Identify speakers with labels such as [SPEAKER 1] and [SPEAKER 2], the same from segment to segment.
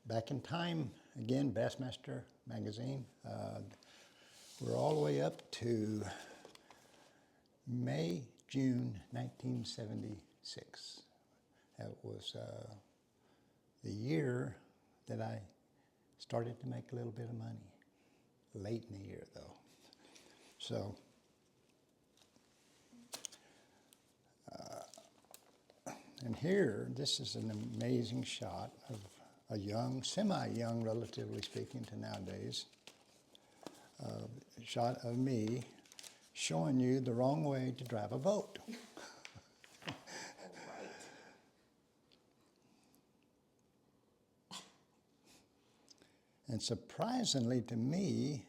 [SPEAKER 1] back in time, again, BassMaster magazine. We're all the way up to May, June 1976. That was the year that I started to make a little bit of money. Late in the year, though. So, and here, this is an amazing shot of a young, semi-young, relatively speaking to nowadays, shot of me showing you the wrong way to drive a boat.
[SPEAKER 2] Right.
[SPEAKER 1] And surprisingly to me,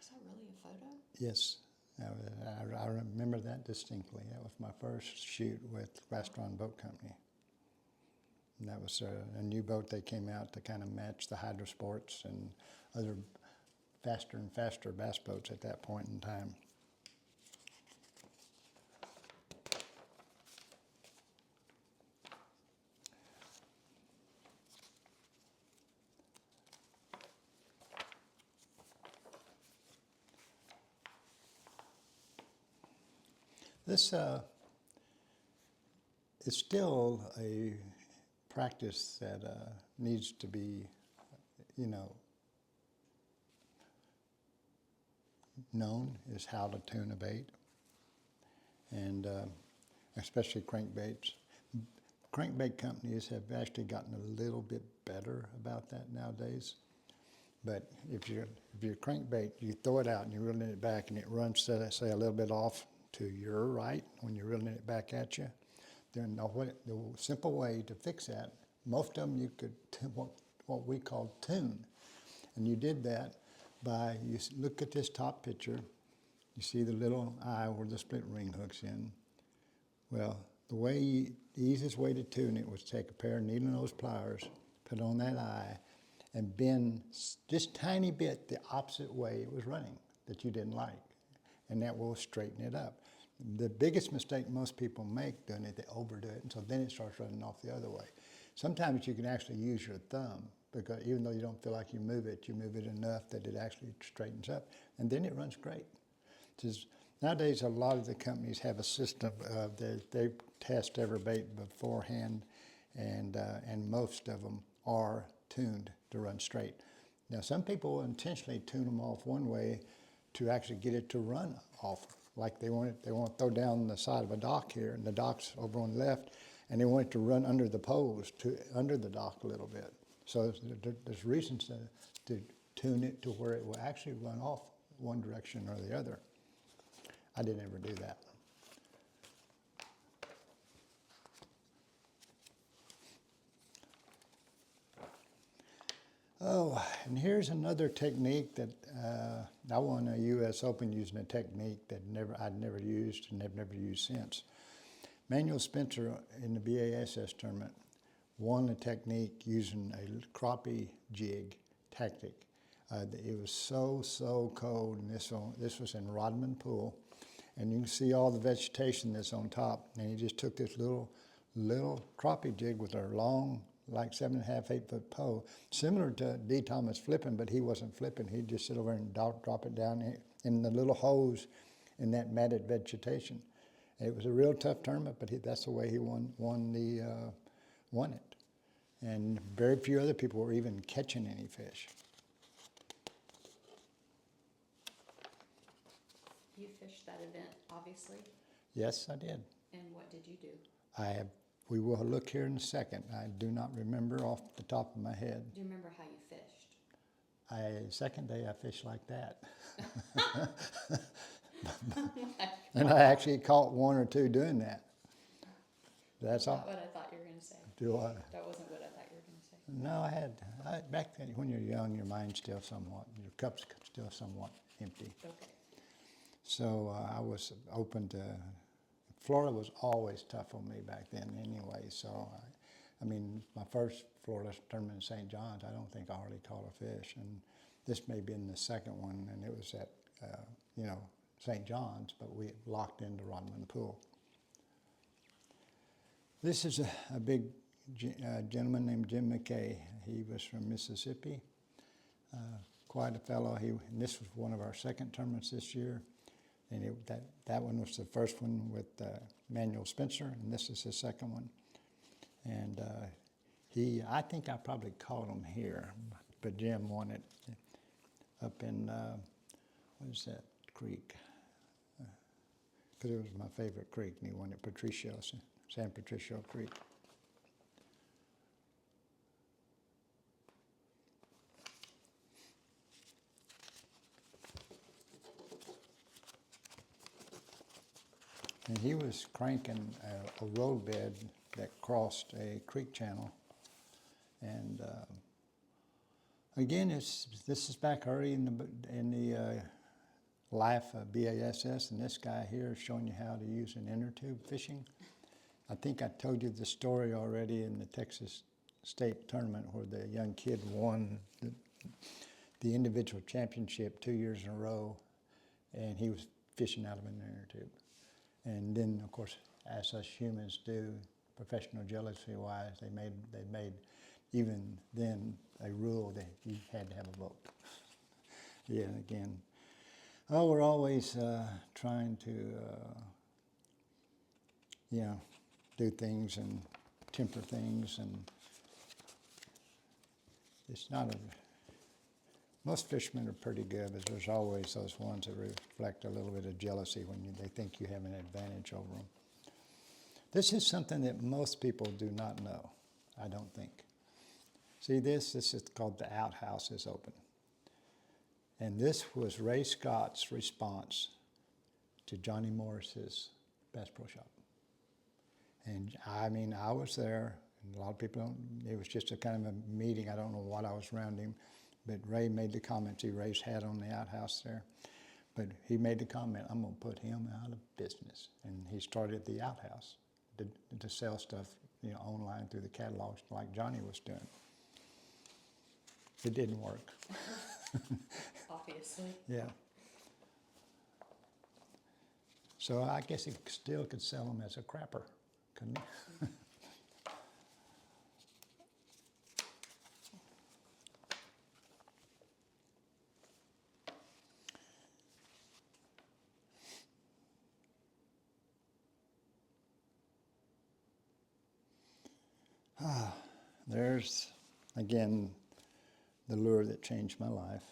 [SPEAKER 2] Is that really a photo?
[SPEAKER 1] yes, I remember that distinctly. That was my first shoot with Restaurant Boat Company. And that was a new boat they came out to kind of match the Hydro Sports and other faster and faster bass boats at that point in time. This is still a practice that needs to be, known, is how to tune a bait, and especially crankbaits. Crankbait companies have actually gotten a little bit better about that nowadays. But if your crankbait, you throw it out and you're reeling it back and it runs, say, a little bit off to your right when you're reeling it back at you, then the simple way to fix that, most of them you could, what we call tune. And you did that by, you look at this top picture, you see the little eye where the split ring hooks in. Well, the easiest way to tune it was to take a pair of needle nose pliers, put on that eye, and bend just tiny bit the opposite way it was running that you didn't like. And that will straighten it up. The biggest mistake most people make doing it, they overdo it, and so then it starts running off the other way. Sometimes you can actually use your thumb, because even though you don't feel like you move it enough that it actually straightens up, and then it runs great. Nowadays, a lot of the companies have a system they test every bait beforehand, and most of them are tuned to run straight. Now, some people intentionally tune them off one way to actually get it to run off. Like they want to throw down the side of a dock here, and the dock's over on the left, and they want it to run under the poles, under the dock a little bit. So there's reasons to tune it to where it will actually run off one direction or the other. I didn't ever do that. Oh, and here's another technique that I won a U.S. Open using a technique that I'd never used and have never used since. Manuel Spencer in the BASS tournament won a technique using a crappie jig tactic. It was so cold, and this was in Rodman Pool, and you can see all the vegetation that's on top. And he just took this little crappie jig with a long, like 7.5, 8 foot pole, similar to D. Thomas flipping, but he wasn't flipping. He'd just sit over and drop it down in the little holes in that matted vegetation. It was a real tough tournament, but that's the way he won it. And very few other people were even catching any fish.
[SPEAKER 2] You fished that event, obviously.
[SPEAKER 1] Yes, I did.
[SPEAKER 2] And what did you do?
[SPEAKER 1] We will look here in a second. I do not remember off the top of my head.
[SPEAKER 2] Do you remember how you fished?
[SPEAKER 1] Second day I fished like that. And I actually caught one or two doing that. That's all.
[SPEAKER 2] Not what I thought you were going to say.
[SPEAKER 1] Do I?
[SPEAKER 2] That wasn't what I thought you were going to say.
[SPEAKER 1] No, back then, when you're young, your mind's still somewhat, your cup's still somewhat empty.
[SPEAKER 2] Okay.
[SPEAKER 1] So I was open to, Florida was always tough on me back then anyway. So, I mean, my first Florida tournament in St. John's, I don't think I hardly caught a fish. And this may have been the second one, and it was at, St. John's, but we locked into Rodman Pool. This is a big gentleman named Jim McKay. He was from Mississippi. Quite a fellow. And this was one of our second tournaments this year. And that one was the first one with Manuel Spencer, and this is his second one. And I think I probably caught him here, but Jim won it up in, what is that creek? Because it was my favorite creek, and he won at Patricio, San Patricio Creek. And he was cranking a roadbed that crossed a creek channel. And again, this is back early in the life of BASS, and this guy here is showing you how to use an inner tube fishing. I think I told you the story already in the Texas State tournament where the young kid won the individual championship 2 years in a row, and he was fishing out of an inner tube. And then, of course, as us humans do, professional jealousy-wise, they made even then a rule that you had to have a boat. Yeah, again, we're always trying to, do things and temper things, and it's not most fishermen are pretty good, but there's always those ones that reflect a little bit of jealousy when they think you have an advantage over them. This is something that most people do not know, I don't think. See this is called the outhouse is open. And this was Ray Scott's response to Johnny Morris's Bass Pro Shop. And I mean, I was there, and a lot of people don't, it was just a kind of a meeting, I don't know what I was around him. But Ray made the comment. See, Ray's hat on the outhouse there. But he made the comment, I'm going to put him out of business. And he started the outhouse to sell stuff, online through the catalogs like Johnny was doing. It didn't work.
[SPEAKER 2] Obviously.
[SPEAKER 1] Yeah. So I guess he still could sell them as a crapper, couldn't he? There's, again, the lure that changed my life.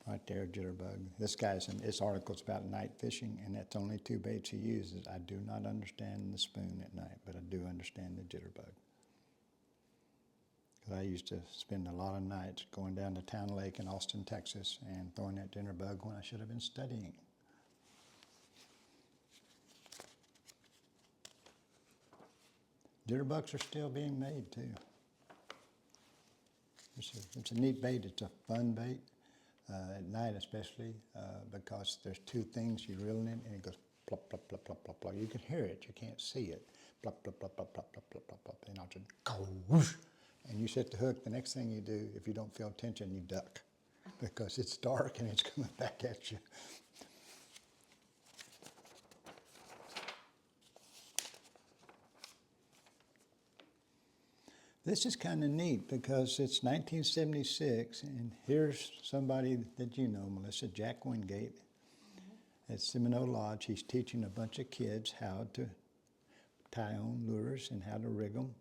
[SPEAKER 1] Right there, Jitterbug. This article's about night fishing, and that's only 2 baits he uses. I do not understand the spoon at night, but I do understand the Jitterbug. Because I used to spend a lot of nights going down to Town Lake in Austin, Texas, and throwing that Jitterbug when I should have been studying. Jitterbugs are still being made too. It's a neat bait. It's a fun bait at night, especially because there's 2 things you reel in, and it goes plop plop plop plop plop plop. You can hear it, you can't see it. Plop plop plop plop plop plop plop plop plop. And I'll just go whoosh, and you set the hook. The next thing you do, if you don't feel tension, you duck because it's dark and it's coming back at you. This is kind of neat because it's 1976, and here's somebody that you know, Melissa, Jack Wingate, at Seminole Lodge. He's teaching a bunch of kids how to tie on lures and how to rig them.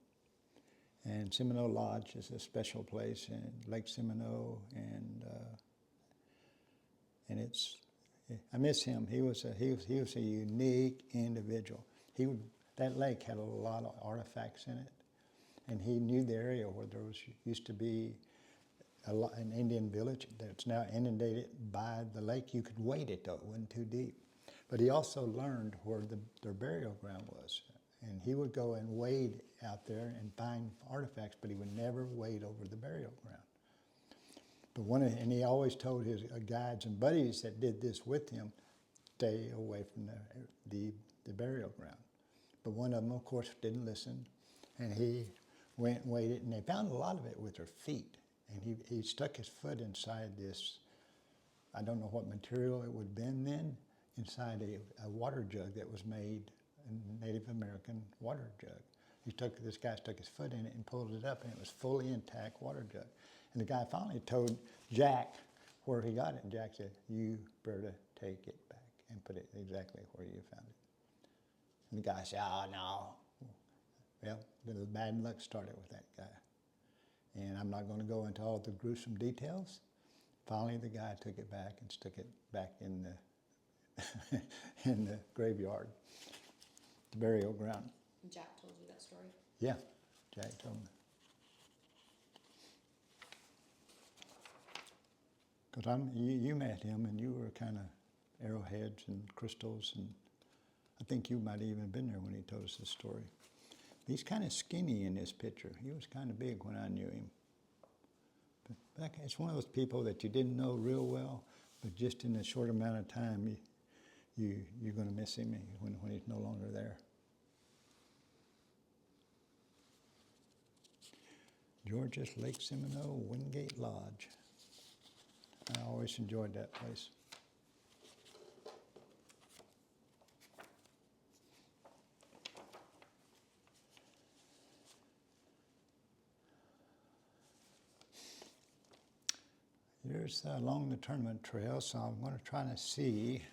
[SPEAKER 1] And Seminole Lodge is a special place in Lake Seminole, and I miss him. He was a unique individual. That lake had a lot of artifacts in it. And he knew the area where there used to be an Indian village that's now inundated by the lake. You could wade it though, it wasn't too deep. But he also learned where their burial ground was. And he would go and wade out there and find artifacts, but he would never wade over the burial ground. But and he always told his guides and buddies that did this with him, stay away from the burial ground. But one of them, of course, didn't listen, and he went and waded, and they found a lot of it with their feet. And he stuck his foot inside this, I don't know what material it would have been then, inside a water jug that was made, a Native American water jug. This guy stuck his foot in it and pulled it up, and it was fully intact water jug. And the guy finally told Jack where he got it, and Jack said, "You better take it back and put it exactly where you found it." And the guy said, "Oh, no." Well, the bad luck started with that guy. And I'm not going to go into all the gruesome details. Finally, the guy took it back and stuck it back in the in the graveyard, the burial ground.
[SPEAKER 2] Jack told you that story?
[SPEAKER 1] Yeah, Jack told me. Because you met him, and you were kind of arrowheads and crystals, and I think you might have even been there when he told us this story. He's kind of skinny in this picture. He was kind of big when I knew him. But it's one of those people that you didn't know real well, but just in a short amount of time, you're going to miss him when he's no longer there. Georgia's Lake Seminole Wingate Lodge. I always enjoyed that place. Here's along the tournament trail, so I'm going to try to see,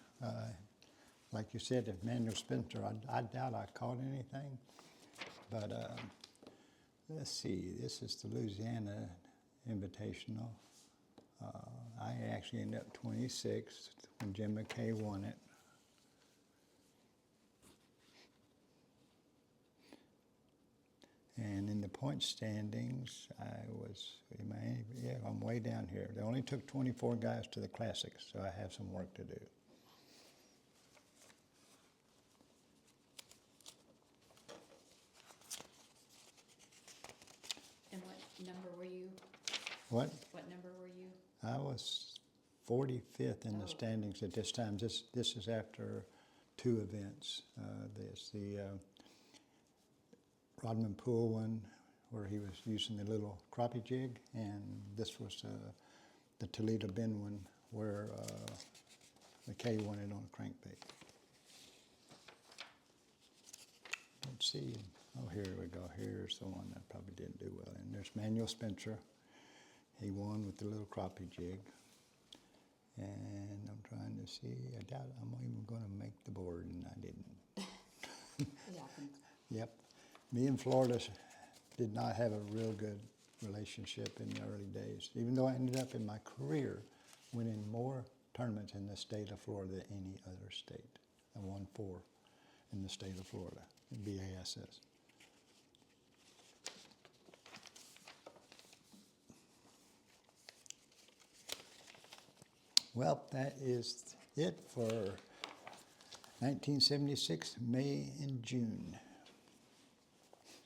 [SPEAKER 1] like you said, if Manuel Spencer, I doubt I caught anything, but let's see, this is the Louisiana Invitational. I actually ended up 26th when Jim McKay won it. And in the point standings, I'm way down here. They only took 24 guys to the Classics, so I have some work to do.
[SPEAKER 2] And what number were you?
[SPEAKER 1] What?
[SPEAKER 2] What number were you?
[SPEAKER 1] I was 45th in the
[SPEAKER 2] Oh.
[SPEAKER 1] standings at this time. This is after two events. The Rodman Poole one, where he was using the little crappie jig, and this was the Toledo Bend one, where McKay won it on a crankbait. Let's see. Oh, here we go. Here's the one that probably didn't do well. And there's Manuel Spencer. He won with the little crappie jig. And I'm trying to see. I doubt I'm even going to make the board, and I didn't.
[SPEAKER 2] It happened.
[SPEAKER 1] Yep. Me and Florida did not have a real good relationship in the early days, even though I ended up in my career winning more tournaments in the state of Florida than any other state. I won 4 in the state of Florida, in BASS. Well, that is it for 1976, May and June.